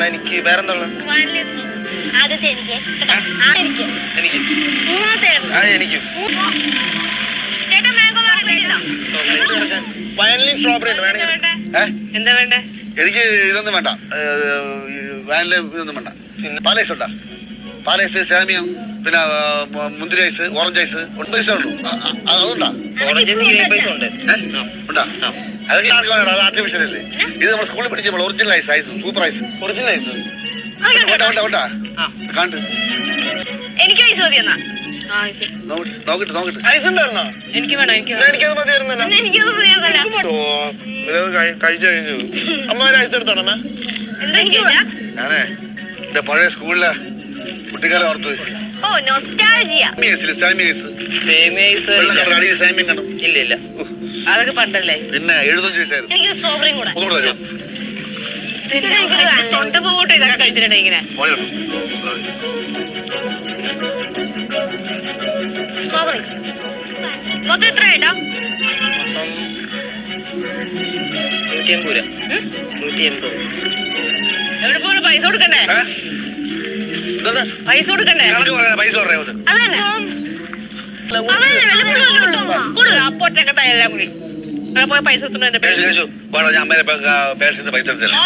എനിക്ക് വേറെന്താ എന്താ വേണ്ടേ? എനിക്ക് ഇതൊന്നും വേണ്ട, വാനില ഇതൊന്നും വേണ്ട. പാലൈസ് ഉണ്ടാ? പാലൈസ്, സാമിയം, പിന്നെ മുന്തിരി ഐസ്, ഓറഞ്ച് ഐസ്, പൈസ ഉള്ളൂ. അതുണ്ടാ? ഉണ്ടാ? അതൊക്കെ ആർക്കും വേണ്ട, അത് ആർട്ടിഫിഷ്യൽ അല്ലേ. ഇത് നമ്മൾ സ്കൂളിൽ പഠിച്ചപ്പോൾ original ice, ice super ice. Original ice കാണ്ട്. എനിക്ക് ഐസ് മതി എന്നാ. നോക്കിട്ട് ഐസ് ഉണ്ടായിരുന്നോ? എനിക്ക് വേണം. എനിക്കത് മതിയായിരുന്നല്ലോ. കഴിച്ചു കഴിഞ്ഞു. അമ്മ ഒരു ഐസ് എടുത്തോണേ. ഞാനേ എന്റെ പഴയ സ്കൂളിലെ കുട്ടിക്കാലം ഓർത്ത്. ഇല്ല അതൊക്കെ പണ്ടല്ലേ. പിന്നെ 75 വയസ്സായിരുന്നു. ഒന്നുകൂടെ തരുമോ? തൊണ്ട പോകട്ടെ ഇതൊക്കെ കഴിച്ചിട്ടുണ്ടെ ഇങ്ങനെ. മൊത്തം എത്ര ഏട്ടാ? 180 രൂപ. 180. എവിടെ പോണ? പൈസ കൊടുക്കണ്ടേ? പൈസ കൊടുക്കണ്ടേ? പൈസ അപ്പോട്ടൊക്കെ എല്ലാം കൂടി പോയി പൈസ കൊടുത്തിട്ടുണ്ട്. ഞാൻ പേഴ്സിന്ന് പൈസ എടുത്തല്ലേ.